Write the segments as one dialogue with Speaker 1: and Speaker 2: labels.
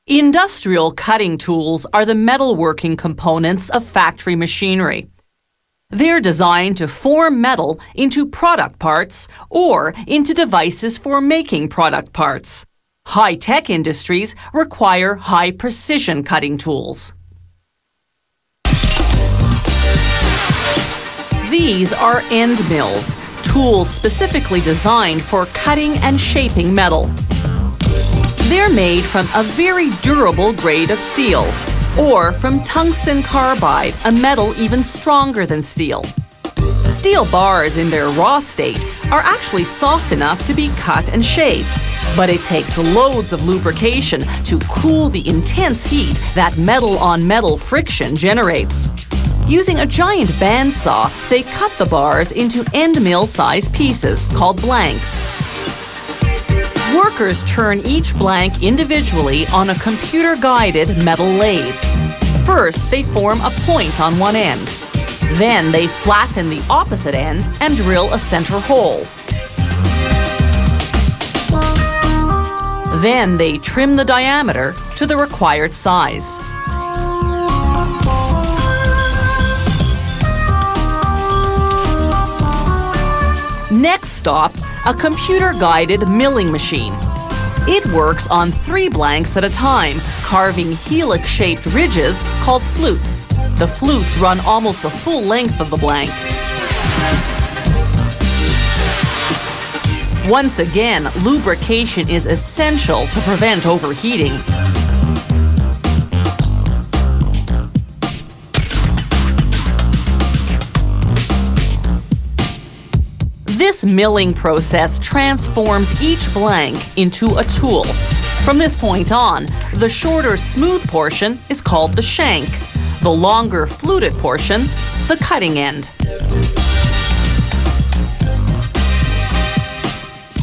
Speaker 1: Industrial cutting tools are the metalworking components of factory machinery. They're designed to form metal into product parts or into devices for making product parts. High-tech industries require high-precision cutting tools. These are end mills, tools specifically designed for cutting and shaping metal. They're made from a very durable grade of steel, or from tungsten carbide, a metal even stronger than steel. Steel bars in their raw state are actually soft enough to be cut and shaped, but it takes loads of lubrication to cool the intense heat that metal-on-metal friction generates. Using a giant bandsaw, they cut the bars into end mill-size pieces called blanks. Workers turn each blank individually on a computer-guided metal lathe. First, they form a point on one end. Then they flatten the opposite end and drill a center hole. Then they trim the diameter to the required size. Next stop, a computer-guided milling machine. It works on 3 blanks at a time, carving helix-shaped ridges called flutes. The flutes run almost the full length of the blank. Once again, lubrication is essential to prevent overheating. This milling process transforms each blank into a tool. From this point on, the shorter smooth portion is called the shank. The longer fluted portion, the cutting end.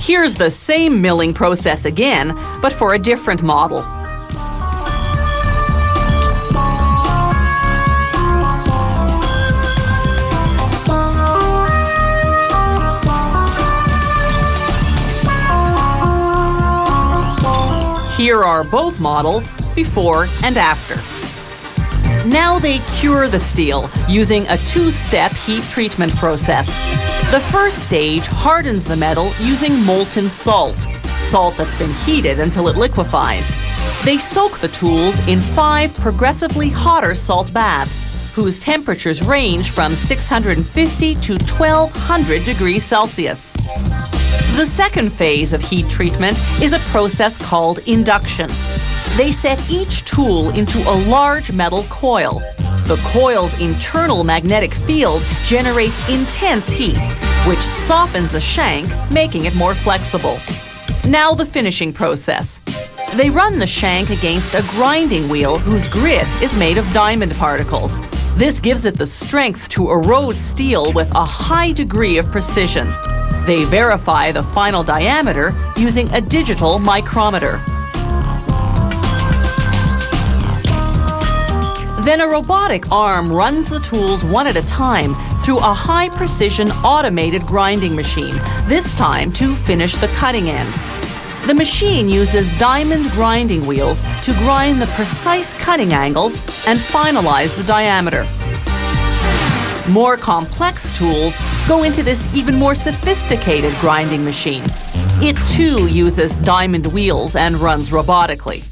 Speaker 1: Here's the same milling process again, but for a different model. Here are both models, before and after. Now they cure the steel using a 2-step heat treatment process. The first stage hardens the metal using molten salt that's been heated until it liquefies. They soak the tools in 5 progressively hotter salt baths, whose temperatures range from 650 to 1200 degrees Celsius. The second phase of heat treatment is a process called induction. They set each tool into a large metal coil. The coil's internal magnetic field generates intense heat, which softens the shank, making it more flexible. Now the finishing process. They run the shank against a grinding wheel whose grit is made of diamond particles. This gives it the strength to erode steel with a high degree of precision. They verify the final diameter using a digital micrometer. Then a robotic arm runs the tools one at a time through a high-precision automated grinding machine, this time to finish the cutting end. The machine uses diamond grinding wheels to grind the precise cutting angles and finalize the diameter. More complex tools go into this even more sophisticated grinding machine. It too uses diamond wheels and runs robotically.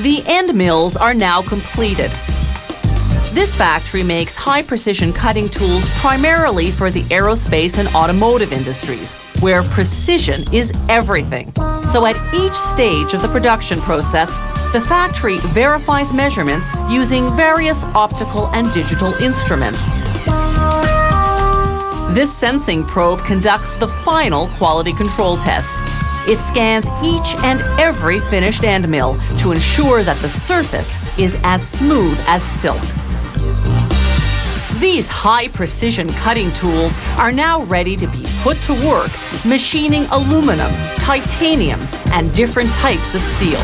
Speaker 1: The end mills are now completed. This factory makes high-precision cutting tools primarily for the aerospace and automotive industries, where precision is everything. So at each stage of the production process, the factory verifies measurements using various optical and digital instruments. This sensing probe conducts the final quality control test. It scans each and every finished end mill to ensure that the surface is as smooth as silk. These high-precision cutting tools are now ready to be put to work machining aluminum, titanium, and different types of steel.